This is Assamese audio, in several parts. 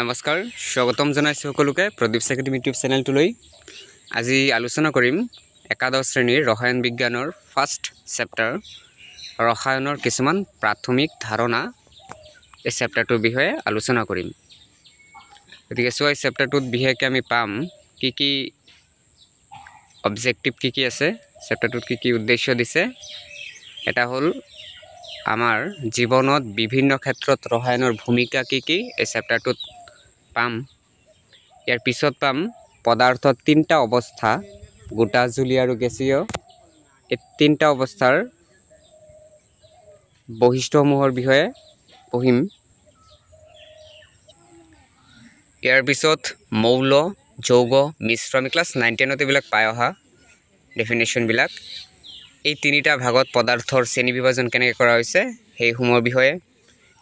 নমস্কাৰ স্বাগতম জনাইছোঁ সকলোকে প্ৰদীপ একাডেমী ইউটিউব চেনেলটোলৈ। আজি আলোচনা কৰিম একাদশ শ্ৰেণীৰ ৰসায়ন বিজ্ঞানৰ ফাৰ্ষ্ট চেপ্টাৰ ৰসায়নৰ কিছুমান প্ৰাথমিক ধাৰণা। এই চেপ্টাৰটোৰ বিষয়ে আলোচনা কৰিম। গতিকে এই চেপ্টাৰটোত বিশেষকৈ আমি পাম কি অবজেক্টিভ কি আছে, চেপ্টাৰটোত কি উদ্দেশ্য দিছে। এটা হ'ল আমাৰ জীৱনত বিভিন্ন ক্ষেত্ৰত ৰসায়নৰ ভূমিকা কি এই চেপ্টাৰটোত পাম। ইয়াৰ পিছত পাম পদাৰ্থৰ তিনিটা অৱস্থা, গোটা, জুলীয় আৰু গেছীয়। এই তিনিটা অৱস্থাৰ বৈশিষ্ট্যসমূহৰ বিষয়ে পঢ়িম। ইয়াৰ পিছত মৌল, যৌগ, মিশ্ৰ, আমি ক্লাছ 9-10ত এইবিলাক পাই অহা ডেফিনেশ্যনবিলাক। এই তিনিটা ভাগত পদাৰ্থৰ শ্ৰেণী বিভাজন কেনেকৈ কৰা হৈছে সেইসমূহৰ বিষয়ে।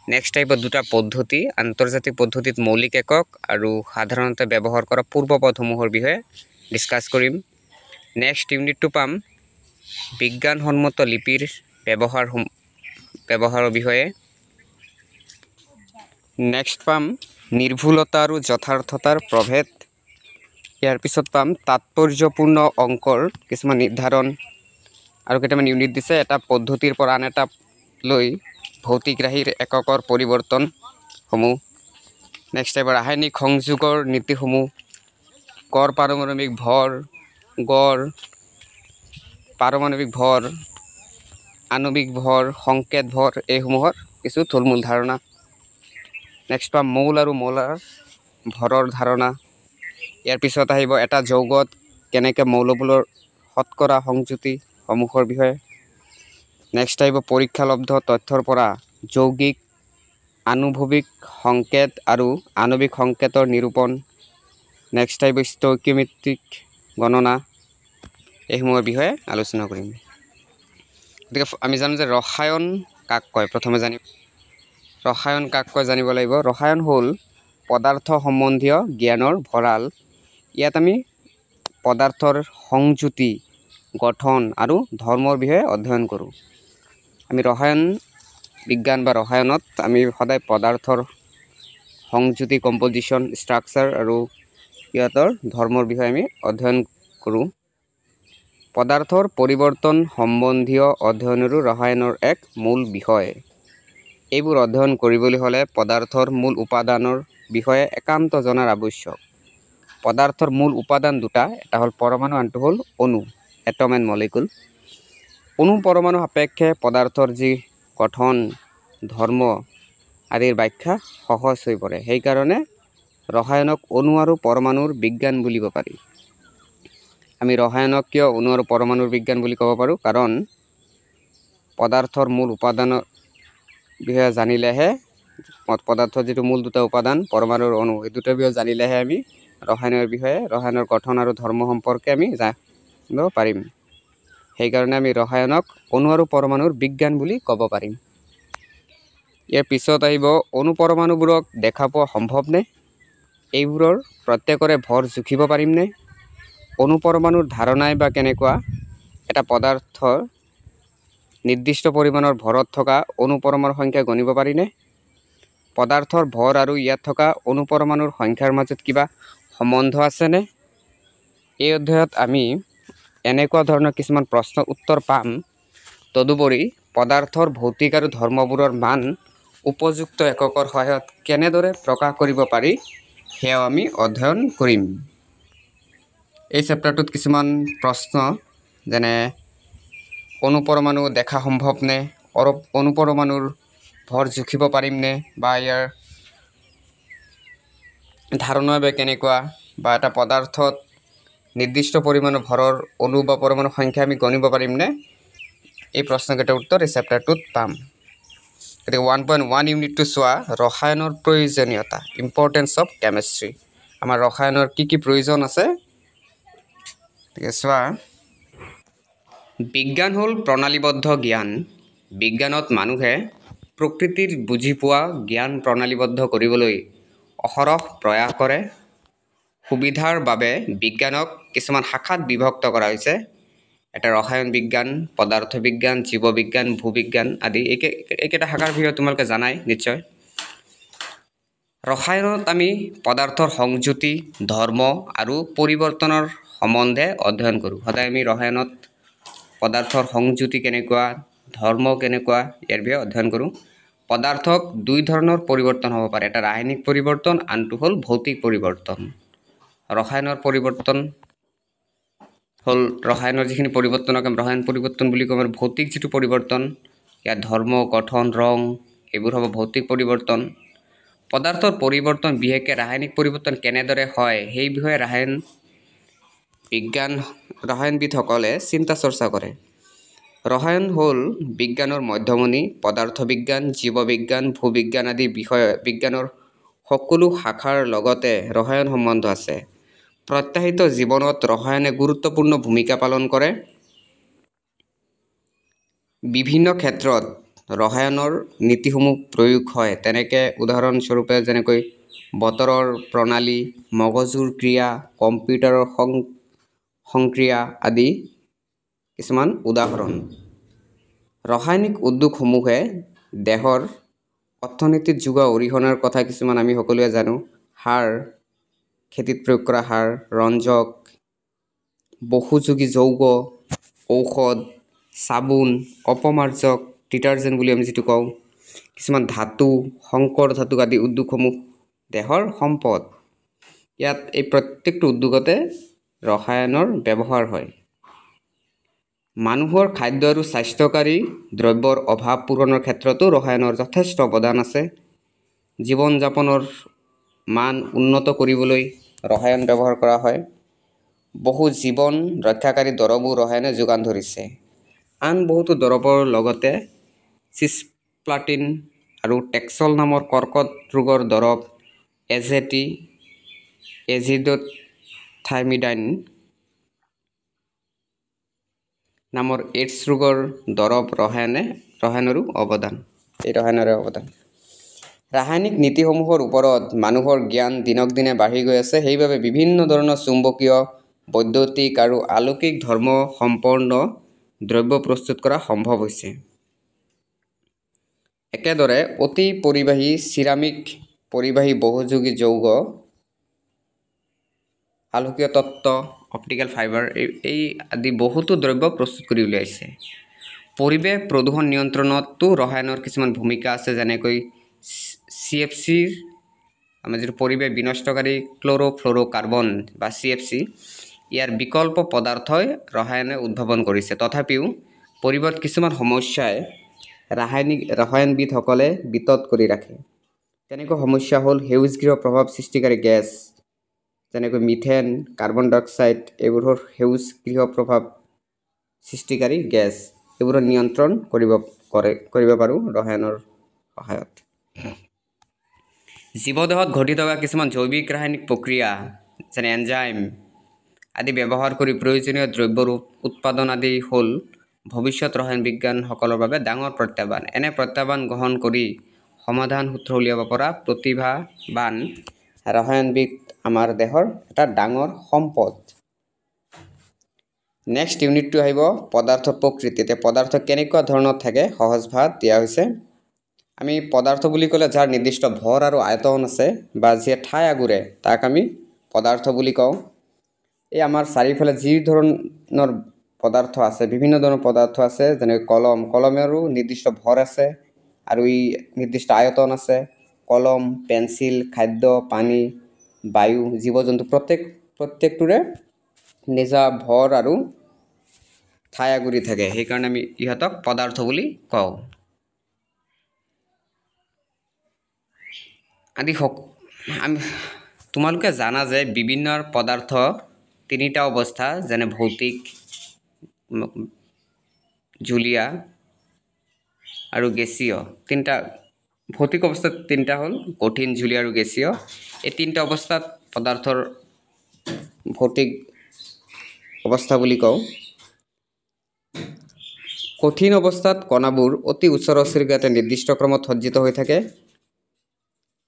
নেক্সট টাইপত দুটা পদ্ধতি, আন্তৰ্জাতিক পদ্ধতিত মৌলিক একক আৰু সাধাৰণতে ব্যৱহাৰ কৰা পূৰ্বপদসমূহৰ বিষয়ে ডিছকাছ কৰিম। নেক্সট ইউনিটটো পাম বিজ্ঞানসন্মত লিপিৰ ব্যৱহাৰৰ বিষয়ে। নেক্সট পাম নিৰ্ভুলতা আৰু যথাৰ্থতাৰ প্ৰভেদ। ইয়াৰ পিছত পাম তাৎপৰ্যপূৰ্ণ অংকৰ কিছুমান নিৰ্ধাৰণ আৰু কেইটামান ইউনিট দিছে, এটা পদ্ধতিৰ পৰা আন এটা লৈ ভৌতিক ৰাশিৰ এককৰ পৰিৱৰ্তনসমূহ। নেক্সট টাইপ ৰাসায়নিক সংযোগৰ নীতিসমূহ, গড় পাৰমাণৱিক ভৰ, আণৱিক ভৰ, সংকেত ভৰ, এইসমূহৰ কিছু থুলমূল ধাৰণা। নেক্সট পাম মৌল আৰু মৌলাৰ ভৰৰ ধাৰণা। ইয়াৰ পিছত আহিব এটা যৌগত কেনেকৈ মৌলবোৰৰ শতকৰা সংযুতিসমূহৰ বিষয়ে। নেক্সট আহিব পৰীক্ষালব্ধ তথ্যৰ পৰা যৌগিক আণুভৱিক সংকেত আৰু আণৱিক সংকেতৰ নিৰূপণ। নেক্সট আহিব ষ্টইকিওমেট্ৰিক গণনা। এইসমূহৰ বিষয়ে আলোচনা কৰিম। গতিকে আমি জানো যে ৰসায়ন কাক কয়। প্ৰথমে ৰসায়ন কাক কয় জানিব লাগিব। ৰসায়ন হ'ল পদাৰ্থ সম্বন্ধীয় জ্ঞানৰ ভঁৰাল। ইয়াত আমি পদাৰ্থৰ সংযুতি, গঠন আৰু ধৰ্মৰ বিষয়ে অধ্যয়ন কৰোঁ। আমি ৰসায়ন বিজ্ঞান বা ৰসায়নত আমি সদায় পদাৰ্থৰ সংযুতি, কম্পজিশ্যন, ষ্ট্ৰাকচাৰ আৰু সিহঁতৰ ধৰ্মৰ বিষয়ে আমি অধ্যয়ন কৰোঁ। পদাৰ্থৰ পৰিৱৰ্তন সম্বন্ধীয় অধ্যয়নৰো ৰসায়নৰ এক মূল বিষয়। এইবোৰ অধ্যয়ন কৰিবলৈ হ'লে পদাৰ্থৰ মূল উপাদানৰ বিষয়ে একান্ত জনাৰ আৱশ্যক। পদাৰ্থৰ মূল উপাদান দুটা, এটা হ'ল পৰমাণু, আনটো হ'ল অণু, এটম এণ্ড মলিকুল। অণু পৰমাণু সাপেক্ষে পদাৰ্থৰ যি গঠন, ধৰ্ম আদিৰ ব্যাখ্যা সহজ হৈ পৰে। সেইকাৰণে ৰসায়নক অণু আৰু পৰমাণুৰ বিজ্ঞান বুলিব পাৰি। আমি ৰসায়নক কিয় অণু আৰু পৰমাণুৰ বিজ্ঞান বুলি ক'ব পাৰোঁ? কাৰণ পদাৰ্থৰ মূল উপাদানৰ বিষয়ে জানিলেহে, পদাৰ্থৰ যিটো মূল দুটা উপাদান পৰমাণু আৰু অণু, এই দুটাৰ বিষয়ে জানিলেহে আমি ৰসায়নৰ বিষয়ে, ৰসায়নৰ গঠন আৰু ধৰ্ম সম্পৰ্কে আমি জানিব পাৰিম। সেইকাৰণে আমি ৰসায়নক অণু আৰু পৰমাণুৰ বিজ্ঞান বুলি ক'ব পাৰিম। ইয়াৰ পিছত আহিব অণু পৰমাণুবোৰক দেখা পোৱা সম্ভৱনে? এইবোৰৰ প্ৰত্যেকৰে ভৰ জুখিব পাৰিমনে? অণু পৰমাণুৰ ধাৰণাই বা কেনেকুৱা? এটা পদাৰ্থৰ নিৰ্দিষ্ট পৰিমাণৰ ভৰত থকা অণু পৰমাণুৰ সংখ্যা গণিব পাৰিনে? পদাৰ্থৰ ভৰ আৰু ইয়াত থকা অণু পৰমাণুৰ সংখ্যাৰ মাজত কিবা সম্বন্ধ আছেনে? এই অধ্যায়ত আমি এনেকুৱা ধৰণৰ কিছুমান প্ৰশ্নৰ উত্তৰ পাম। তদুপৰি পদাৰ্থৰ ভৌতিক আৰু ধৰ্মবোৰৰ মান উপযুক্ত এককৰ সহায়ত কেনেদৰে প্ৰকাশ কৰিব পাৰি সেয়াও আমি অধ্যয়ন কৰিম। এই চেপ্টাৰটোত কিছুমান প্ৰশ্ন, যেনে অণু পৰমাণু দেখা সম্ভৱনে, অণু পৰমাণুৰ ভৰ জুখিব পাৰিমনে, বা ইয়াৰ ধাৰণা বা কেনেকুৱা, বা এটা পদাৰ্থত নিৰ্দিষ্ট পৰিমাণৰ ভৰৰ অণু বা পৰমাণুৰ সংখ্যা আমি গণিব পাৰিমনে? এই প্ৰশ্নকেইটাৰ উত্তৰ এই চেপ্টাৰটোত পাম। গতিকে 1.1 ইউনিটটো চোৱা, ৰসায়নৰ প্ৰয়োজনীয়তা, ইম্পৰ্টেঞ্চ অফ কেমেষ্ট্ৰি। আমাৰ ৰসায়নৰ কি প্ৰয়োজন আছে গতিকে চোৱা। বিজ্ঞান হ'ল প্ৰণালীবদ্ধ জ্ঞান। বিজ্ঞানত মানুহে প্ৰকৃতিৰ বুজি পোৱা জ্ঞান প্ৰণালীবদ্ধ কৰিবলৈ অহৰহ প্ৰয়াস কৰে। সুবিধাৰ বাবে বিজ্ঞানক কিছুমান শাখাত বিভক্ত কৰা হৈছে। এটা ৰসায়ন বিজ্ঞান, পদাৰ্থ বিজ্ঞান, জীৱ বিজ্ঞান, ভূবিজ্ঞান আদি। এইকেইটা শাখাৰ বিষয়ে তোমালোকে জানাই নিশ্চয়। ৰসায়নত আমি পদাৰ্থৰ সংযুতি, ধৰ্ম আৰু পৰিৱৰ্তনৰ সম্বন্ধে অধ্যয়ন কৰোঁ। সদায় আমি ৰসায়নত পদাৰ্থৰ সংযুতি কেনেকুৱা, ধৰ্ম কেনেকুৱা, ইয়াৰ বিষয়ে অধ্যয়ন কৰোঁ। পদাৰ্থক দুই ধৰণৰ পৰিৱৰ্তন হ'ব পাৰে, এটা ৰাসায়নিক পৰিৱৰ্তন, আনটো হ'ল ভৌতিক পৰিৱৰ্তন। ৰসায়নৰ পৰিৱৰ্তন হ'ল ৰসায়নৰ যিখিনি পৰিৱৰ্তনক আমি ৰসায়ন পৰিৱৰ্তন বুলি কওঁ। আৰু ভৌতিক যিটো পৰিৱৰ্তন, ইয়াৰ ধৰ্ম, গঠন, ৰং এইবোৰ হ'ব ভৌতিক পৰিৱৰ্তন। পদাৰ্থৰ পৰিৱৰ্তন বিশেষকৈ ৰাসায়নিক পৰিৱৰ্তন কেনেদৰে হয় সেই বিষয়ে ৰসায়নবিদসকলে চিন্তা চৰ্চা কৰে। ৰসায়ন হ'ল বিজ্ঞানৰ মধ্যমণি। পদাৰ্থ বিজ্ঞান, জীৱবিজ্ঞান, ভূবিজ্ঞান আদি বিজ্ঞানৰ সকলো শাখাৰ লগতে ৰসায়ন সম্বন্ধ আছে। প্ৰত্যাশিত জীৱনত ৰসায়নে গুৰুত্বপূৰ্ণ ভূমিকা পালন কৰে। বিভিন্ন ক্ষেত্ৰত ৰসায়নৰ নীতিসমূহ প্ৰয়োগ হয়। তেনেকৈ উদাহৰণস্বৰূপে যেনেকৈ বতৰৰ প্ৰণালী, মগজুৰ ক্ৰিয়া, কম্পিউটাৰৰ সংক্ৰিয়া আদি কিছুমান উদাহৰণ। ৰাসায়নিক উদ্যোগসমূহে দেশৰ অৰ্থনীতিত যোগোৱা অৰিহণাৰ কথা কিছুমান আমি সকলোৱে জানো। সাৰ, খেতিত প্ৰয়োগ কৰা সাৰ, ৰঞ্জক, বহুযোগী যৌগ, ঔষধ, চাবোন, অপমাৰ্জক, ডিটাৰজেণ্ট বুলি আমি যিটো কওঁ, কিছুমান ধাতু, সংকৰ ধাতু আদি উদ্যোগসমূহ দেশৰ সম্পদ। ইয়াত এই প্ৰত্যেকটো উদ্যোগতে ৰসায়নৰ ব্যৱহাৰ হয়। মানুহৰ খাদ্য আৰু স্বাস্থ্যকাৰী দ্ৰব্যৰ অভাৱ পূৰণৰ ক্ষেত্ৰতো ৰসায়নৰ যথেষ্ট অৱদান আছে। জীৱন যাপনৰ মান উন্নত কৰিবলৈ ৰসায়ন ব্যৱহাৰ কৰা হয়। বহু জীৱন ৰক্ষাকাৰী দৰৱো ৰসায়নে যোগান ধৰিছে। আন বহুতো দৰৱৰ লগতে চিছপ্লাটিন আৰু টেক্সল নামৰ কৰ্কট ৰোগৰ দৰৱ, এজিডোথাইমিডাইন নামৰ এইডছ ৰোগৰ দৰৱ ৰসায়নৰো অৱদান। ৰাসায়নিক নীতিসমূহৰ ওপৰত মানুহৰ জ্ঞান দিনক দিনে বাঢ়ি গৈ আছে। সেইবাবে বিভিন্ন ধৰণৰ চুম্বকীয়, বৈদ্যুতিক আৰু আলোকিক ধৰ্ম সম্পন্ন দ্ৰব্য প্ৰস্তুত কৰা সম্ভৱ হৈছে। একেদৰে অতি পৰিবাহী চিৰামিক, পৰিবাহী বহুযোগী যৌগ, আলোকীয় তত্ত্ব, অপ্টিকেল ফাইবাৰ এই আদি বহুতো দ্ৰব্য প্ৰস্তুত কৰি উলিয়াইছে। পৰিৱেশ প্ৰদূষণ নিয়ন্ত্ৰণতো ৰসায়নৰ কিছুমান ভূমিকা আছে। যেনেকৈ CFCৰ আমাৰ যিটো পৰিৱেশ বিনষ্টকাৰী ক্ল'ৰ'ফ্ল'ৰ'কাৰ্বন বা CFC, ইয়াৰ বিকল্প পদাৰ্থই ৰসায়নে উদ্ভাৱন কৰিছে। তথাপিও পৰিৱেশত কিছুমান সমস্যাই ৰসায়নবিদসকলে বিতত কৰি ৰাখে। তেনেকুৱা সমস্যা হ'ল সেউজগৃহ প্ৰভাৱ সৃষ্টিকাৰী গেছ, যেনেকৈ মিথেন, কাৰ্বন ডাই অক্সাইড, এইবোৰৰ সেউজগৃহ প্ৰভাৱ সৃষ্টিকাৰী গেছ, এইবোৰৰ নিয়ন্ত্ৰণ কৰিব পাৰোঁ ৰসায়নৰ সহায়ত। জীৱদেহত ঘটি থকা কিছুমান জৈৱিক ৰাসায়নিক প্ৰক্ৰিয়া যেনে এনজাইম আদি ব্যৱহাৰ কৰি প্ৰয়োজনীয় দ্ৰব্যৰ উৎপাদন আদি হ'ল ভৱিষ্যত ৰসায়ন বিজ্ঞানসকলৰ বাবে ডাঙৰ প্ৰত্যাহ্বান। এনে প্ৰত্যাহ্বান গ্ৰহণ কৰি সমাধান সূত্ৰ উলিয়াব পৰা প্ৰতিভাৱান ৰসায়নবিদ আমাৰ দেশৰ এটা ডাঙৰ সম্পদ। নেক্সট ইউনিটটো আহিব পদাৰ্থৰ প্ৰকৃতি। এতিয়া পদাৰ্থ কেনেকুৱা ধৰণৰ থাকে সহজভাৱে দিয়া হৈছে। আমি পদাৰ্থ বুলি ক'লে যাৰ নিৰ্দিষ্ট ভৰ আৰু আয়তন আছে বা যিয়ে ঠাই আগুৰে তাক আমি পদাৰ্থ বুলি কওঁ। এই আমাৰ চাৰিওফালে যি ধৰণৰ পদাৰ্থ আছে, বিভিন্ন ধৰণৰ পদাৰ্থ আছে, যেনেকৈ কলমেৰো নিৰ্দিষ্ট ভৰ আছে আৰু ই নিৰ্দিষ্ট আয়তন আছে। কলম, পেঞ্চিল, খাদ্য, পানী, বায়ু, জীৱ জন্তু প্ৰত্যেকটোৰে নিজা ভৰ আৰু ঠাই আগুৰি থাকে। সেইকাৰণে আমি ইহঁতক পদাৰ্থ বুলি কওঁ। তোমালোকে জানা যে বিভিন্ন পদাৰ্থ তিনিটা অৱস্থা, যেনে ভৌতিক, জুলীয়া আৰু গেছীয়। ভৌতিক অৱস্থাত তিনিটা হ'ল কঠিন, জুলীয়া আৰু গেছীয়। এই তিনিটা অৱস্থাত পদাৰ্থৰ ভৌতিক অৱস্থা বুলি কওঁ। কঠিন অৱস্থাত কণাবোৰ অতি ওচৰা-ওচৰিকৈ এটা নিৰ্দিষ্ট ক্ৰমত সজ্জিত হৈ থাকে।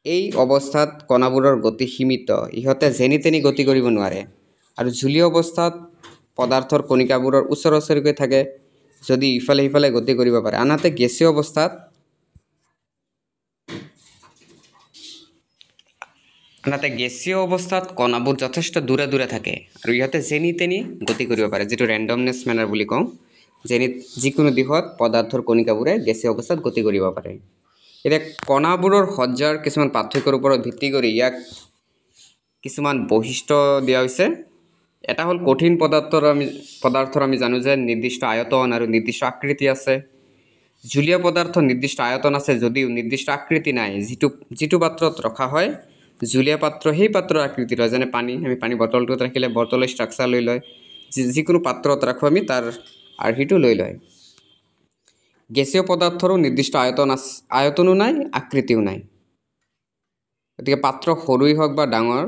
এই অৱস্থাত কণাবোৰৰ গতি সীমিত, ইহঁতে যেনি তেনি গতি কৰিব নোৱাৰে। আৰু জুলীয় অৱস্থাত পদাৰ্থৰ কণিকাবোৰৰ ওচৰা-ওচৰিকৈ থাকে, যদি ইফালে সিফালে গতি কৰিব পাৰে। আনহাতে গেছীয় অৱস্থাত আনহাতে গেছীয় অৱস্থাত কণাবোৰ যথেষ্ট দূৰে দূৰে থাকে আৰু ইহঁতে যেনি তেনি গতি কৰিব পাৰে, যিটো ৰেণ্ডমনেছ মেনাৰ বুলি কওঁ। যিকোনো দিশত পদাৰ্থৰ কণিকাবোৰে গেছীয় অৱস্থাত গতি কৰিব পাৰে। এতিয়া কণাবোৰৰ সজ্জাৰ কিছুমান পাৰ্থক্যৰ ওপৰত ভিত্তি কৰি ইয়াক কিছুমান বৈশিষ্ট্য দিয়া হৈছে। এটা হ'ল কঠিন পদাৰ্থৰ আমি জানো যে নিৰ্দিষ্ট আয়তন আৰু নিৰ্দিষ্ট আকৃতি আছে। জুলীয় পদাৰ্থৰ নিৰ্দিষ্ট আয়তন আছে যদিও নিৰ্দিষ্ট আকৃতি নাই। যিটো পাত্ৰত ৰখা হয় জুলীয়া পাত্ৰ সেই পাত্ৰৰ আকৃতিৰ হয়, যেনে পানী। আমি পানী বটলটোত ৰাখিলে বটলৰ ষ্ট্ৰাকচাৰ লৈ লয়, যিকোনো পাত্ৰত ৰাখোঁ আমি তাৰ আৰ্হিটো লৈ লয়। গেছীয় পদাৰ্থৰো নিৰ্দিষ্ট আয়তনো নাই, আকৃতিও নাই। গতিকে পাত্ৰ সৰুই হওক বা ডাঙৰ,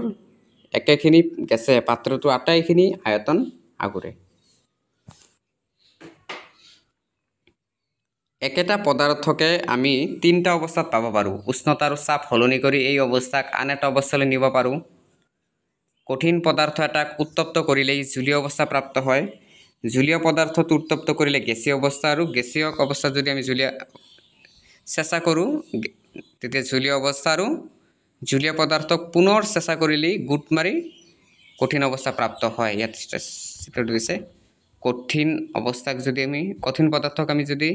একেখিনি গেছে পাত্ৰটো আটাইখিনি আয়তন আগুৰে। একেটা পদাৰ্থকে আমি তিনিটা অৱস্থাত পাব পাৰোঁ। উষ্ণতা আৰু চাপ সলনি কৰি এই অৱস্থাক আন এটা অৱস্থালৈ নিব পাৰোঁ। কঠিন পদাৰ্থ এটাক উত্তপ্ত কৰিলেই জুলীয় অৱস্থা প্ৰাপ্ত হয়। জুলীয় পদাৰ্থটো উত্তপ্ত কৰিলে গেছীয় অৱস্থা, আৰু গেছীয় অৱস্থাত যদি আমি চেঁচা কৰোঁ তেতিয়া জুলীয় অৱস্থা, আৰু জুলীয় পদাৰ্থক পুনৰ চেঁচা কৰিলেই গোট মাৰি কঠিন অৱস্থা প্ৰাপ্ত হয়। ইয়াত চিত্ৰটো দিছে কঠিন পদাৰ্থক আমি যদি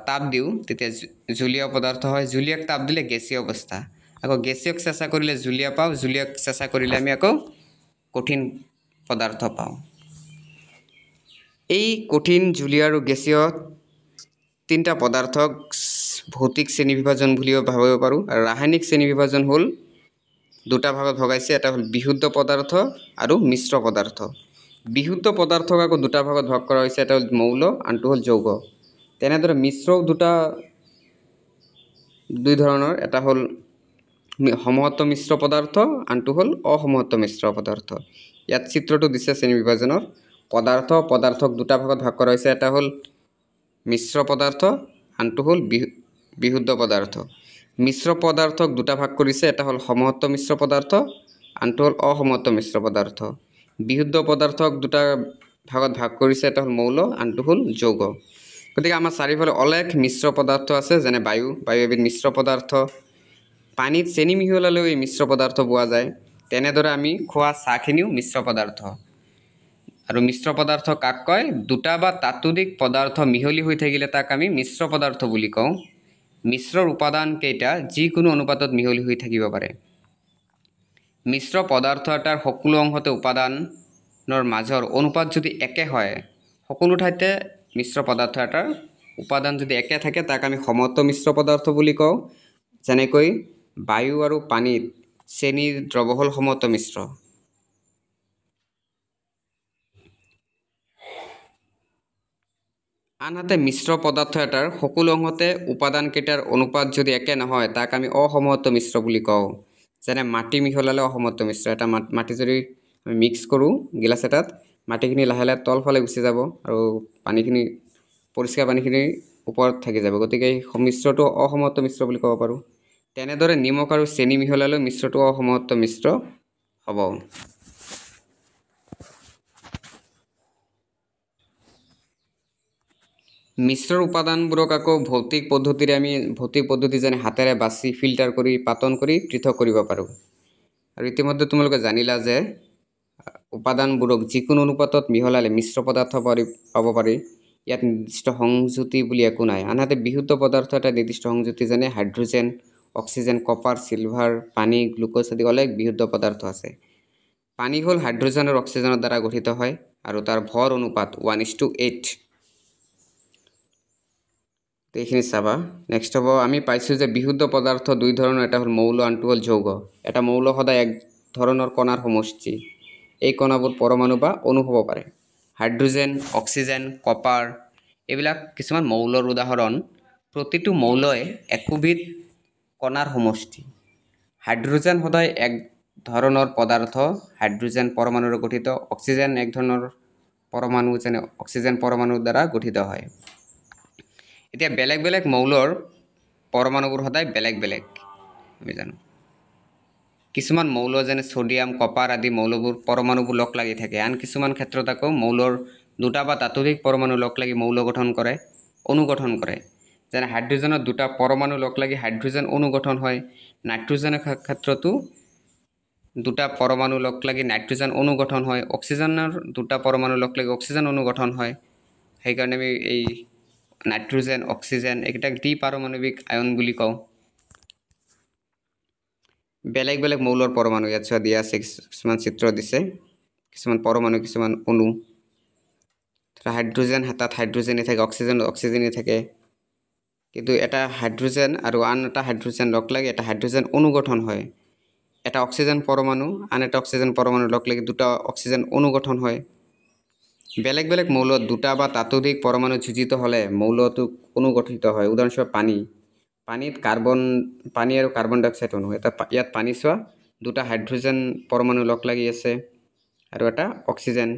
তাপ দিওঁ তেতিয়া জুলীয় পদাৰ্থ হয়। জুলীয়াক তাপ দিলে গেছীয় অৱস্থা, আকৌ গেছীয়ক চেঁচা কৰিলে জুলীয়া পাওঁ, জুলীয়াক চেঁচা কৰিলে আমি আকৌ কঠিন পদাৰ্থ পাওঁ। এই কঠিন, জুলীয় আৰু গেছীয় তিনিটা পদাৰ্থক ভৌতিক শ্ৰেণীবিভাজন বুলিও ভাবিব পাৰোঁ। আৰু ৰাসায়নিক শ্ৰেণীবিভাজন হ'ল দুটা ভাগত ভগাইছে। এটা হ'ল বিশুদ্ধ পদাৰ্থ আৰু মিশ্ৰ পদাৰ্থ। বিশুদ্ধ পদাৰ্থক আকৌ দুটা ভাগত ভাগ কৰা হৈছে, এটা হ'ল মৌল, আনটো হ'ল যৌগ। তেনেদৰে মিশ্ৰও দুই ধৰণৰ, এটা হ'ল সমহত্ব মিশ্ৰ পদাৰ্থ, আনটো হ'ল অসমহত্ব মিশ্ৰ পদাৰ্থ। ইয়াত চিত্ৰটো দিছে শ্ৰেণীবিভাজনৰ। পদাৰ্থক দুটা ভাগত ভাগ কৰা হৈছে, এটা হ'ল মিশ্ৰ পদাৰ্থ, আনটো হ'ল বিশুদ্ধ পদাৰ্থ। মিশ্ৰ পদাৰ্থক দুটা ভাগ কৰিছে, এটা হ'ল সমহত্ব মিশ্ৰ পদাৰ্থ, আনটো হ'ল অসমহত্ব মিশ্ৰ পদাৰ্থ। বিশুদ্ধ পদাৰ্থক দুটা ভাগত ভাগ কৰিছে, এটা হ'ল মৌল, আনটো হ'ল যৌগ। গতিকে আমাৰ চাৰিওফালে অলেখ মিশ্ৰ পদাৰ্থ আছে, যেনে বায়ু এবিধ মিশ্ৰ পদাৰ্থ। পানীত চেনি মিহলালেও এই মিশ্ৰ পদাৰ্থ পোৱা যায়। তেনেদৰে আমি খোৱা চাহখিনিও মিশ্ৰ পদাৰ্থ। আৰু মিশ্ৰ পদাৰ্থ কাক কয়? দুটা বা তাতোধিক পদাৰ্থ মিহলি হৈ থাকিলে তাক আমি মিশ্ৰ পদাৰ্থ বুলি কওঁ। মিশ্ৰৰ উপাদান কেইটা যিকোনো অনুপাতত মিহলি হৈ থাকিব পাৰে। মিশ্ৰ পদাৰ্থ এটাৰ সকলো অংশতে উপাদানৰ মাজৰ অনুপাত যদি একে হয়, সকলো ঠাইতে মিশ্ৰ পদাৰ্থ এটাৰ উপাদান যদি একে থাকে তাক আমি সমহত্ব মিশ্ৰ পদাৰ্থ বুলি কওঁ। যেনেকৈ বায়ু আৰু পানীত চেনিৰ দ্ৰৱ হ'ল সমহত্ব মিশ্ৰ। আনহাতে মিশ্ৰ পদাৰ্থ এটাৰ সকলো অংশতে উপাদানকেইটাৰ অনুপাত যদি একে নহয় তাক আমি অসমহত্ব মিশ্ৰ বুলি কওঁ। যেনে মাটি মিহলালে অসমহত্ব মিশ্ৰ। এটা মাটি যদি আমি মিক্স কৰোঁ গিলাচ এটাত, মাটিখিনি লাহে লাহে তলফালে গুচি যাব আৰু পৰিষ্কাৰ পানীখিনি ওপৰত থাকি যাব। গতিকে এই মিশ্ৰটো অসমহত্ব মিশ্ৰ বুলি ক'ব পাৰোঁ। তেনেদৰে নিমখ আৰু চেনি মিহলালেও মিশ্ৰটো অসমহত্ব মিশ্ৰ হ'ব। মিশ্ৰৰ উপাদানবোৰক আকৌ ভৌতিক পদ্ধতি যেনে হাতেৰে বাছি ফিল্টাৰ কৰি পাতন কৰি পৃথক কৰিব পাৰোঁ। আৰু ইতিমধ্যে তোমালোকে জানিলা যে উপাদানবোৰক যিকোনো অনুপাতত মিহলালে মিশ্ৰ পদাৰ্থ পাব পাৰি। ইয়াত নিৰ্দিষ্ট সংযুতি বুলি একো নাই। আনহাতে বিশুদ্ধ পদাৰ্থ এটা নিৰ্দিষ্ট সংযুতি, যেনে হাইড্ৰজেন, অক্সিজেন, কপাৰ, চিলভাৰ, পানী, গ্লুক'জ আদি অলেখ বিশুদ্ধ পদাৰ্থ আছে। পানী হ'ল হাইড্ৰজেন আৰু অক্সিজেনৰ দ্বাৰা গঠিত হয় আৰু তাৰ ভৰ অনুপাত 1:8। এইখিনি চাবা। নেক্সট হ'ব, আমি পাইছোঁ যে বিশুদ্ধ পদাৰ্থ দুই ধৰণৰ, এটা হ'ল মৌল, আনটো হ'ল যৌগ। এটা মৌল সদায় এক ধৰণৰ কণাৰ সমষ্টি। এই কণাবোৰ পৰমাণু বা অণু হ'ব পাৰে। হাইড্ৰজেন, অক্সিজেন, কপাৰ এইবিলাক কিছুমান মৌলৰ উদাহৰণ। প্ৰতিটো মৌলই একোবিধ কণাৰ সমষ্টি। হাইড্ৰজেন সদায় এক ধৰণৰ পদাৰ্থ, হাইড্ৰজেন পৰমাণুৰে গঠিত। অক্সিজেন এক ধৰণৰ পৰমাণু, যেনে অক্সিজেন পৰমাণুৰ দ্বাৰা গঠিত হয়। এতিয়া বেলেগ বেলেগ মৌলৰ পৰমাণুবোৰ সদায় বেলেগ বেলেগ আমি জানো। কিছুমান মৌল যেনে ছ'ডিয়াম, কপাৰ আদি পৰমাণুবোৰ লগ লাগি থাকে। আন কিছুমান ক্ষেত্ৰত আকৌ মৌলৰ দুটা বা তাতোধিক পৰমাণু লগ লাগি অণু গঠন কৰে। যেনে হাইড্ৰজেনৰ দুটা পৰমাণু লগ লাগি হাইড্ৰজেন অণু গঠন হয়। নাইট্ৰজেনৰ ক্ষেত্ৰতো দুটা পৰমাণু লগ লাগি নাইট্ৰজেন অণু গঠন হয় অক্সিজেনৰ দুটা পৰমাণু লগ লাগি অক্সিজেন অণু গঠন হয় সেইকাৰণে আমি এই নাইট্ৰজেন অক্সিজেন এইকেইটাক দ্বিপাৰমাণৱিক আয়ন বুলি কওঁ বেলেগ বেলেগ মৌলৰ পৰমাণু ইয়াত চোৱা দিয়া আছে কিছুমান চিত্ৰ দিছে কিছুমান পৰমাণু কিছুমান অণু হাইড্ৰজেন তাত হাইড্ৰজেনে থাকে অক্সিজেনে থাকে কিন্তু এটা হাইড্ৰজেন আৰু আন এটা হাইড্ৰজেন লগ লাগি এটা হাইড্ৰজেন অণু গঠন হয় এটা অক্সিজেন পৰমাণু আন এটা অক্সিজেন পৰমাণু লগ লাগি দুটা অক্সিজেন অণু গঠন হয় বেলেগ বেলেগ মৌলত দুটা বা তাতোধিক পৰমাণু যোজিত হ'লে মৌলটো অনুগঠিত হয় উদাহৰণস্বৰূপে পানীত পানী আৰু কাৰ্বন ডাই অক্সাইড অণু ইয়াত পানী চোৱা দুটা হাইড্ৰজেন পৰমাণু লগ লাগি আছে আৰু এটা অক্সিজেন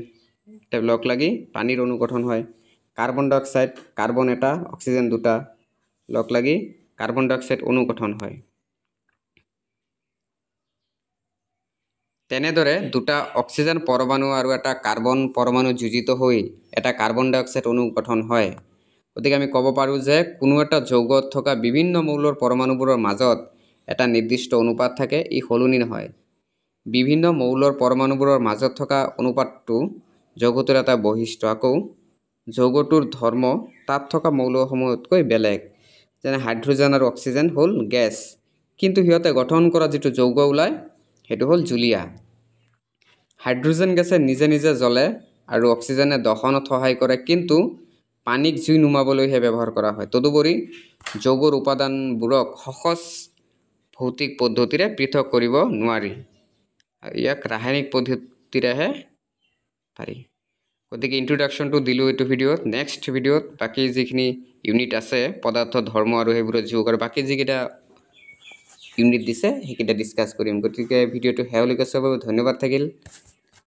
লগ লাগি পানীৰ অণু গঠন হয় কাৰ্বন ডাই অক্সাইড কাৰ্বন এটা অক্সিজেন দুটা লগ লাগি কাৰ্বন ডাই অক্সাইড অণু গঠন হয় তেনেদৰে দুটা অক্সিজেন পৰমাণু আৰু এটা কাৰ্বন পৰমাণু যোজিত হৈ এটা কাৰ্বন ডাই অক্সাইড অণু গঠন হয় গতিকে আমি ক'ব পাৰোঁ যে কোনো এটা যৌগত থকা বিভিন্ন মৌলৰ পৰমাণুবোৰৰ মাজত এটা নিৰ্দিষ্ট অনুপাত থাকে ই সলনি নহয় বিভিন্ন মৌলৰ পৰমাণুবোৰৰ মাজত থকা অনুপাতটো যৌগটোৰ এটা বৈশিষ্ট্য আকৌ যৌগটোৰ ধৰ্ম তাত থকা মৌলসমূহতকৈ বেলেগ যেনে হাইড্ৰজেন আৰু অক্সিজেন হ'ল গেছ কিন্তু সিহঁতে গঠন কৰা যিটো যৌগ ওলায় সেইটো হ'ল জুলীয়া হাইড্ৰজেন গেছে নিজে নিজে জ্বলে আৰু অক্সিজেনে দহনত সহায় কৰে কিন্তু পানীক জুই নুমাবলৈহে ব্যৱহাৰ কৰা হয় তদুপৰি যৌগৰ উপাদানবোৰক সহজ ভৌতিক পদ্ধতিৰে পৃথক কৰিব নোৱাৰি ইয়াক ৰাসায়নিক পদ্ধতিৰেহে পাৰি গতিকে ইন্ট্ৰডাকশ্যনটো দিলোঁ এইটো ভিডিঅ'ত নেক্সট ভিডিঅ'ত বাকী যিখিনি ইউনিট আছে পদাৰ্থ ধৰ্ম আৰু সেইবোৰৰ যোগ আৰু বাকী যিকেইটা ইউনিট দিছে সেইকেইটা ডিছকাছ কৰিম গতিকে ভিডিঅ'টো শেহলৈকে চাবৰ বাবে ধন্যবাদ থাকিল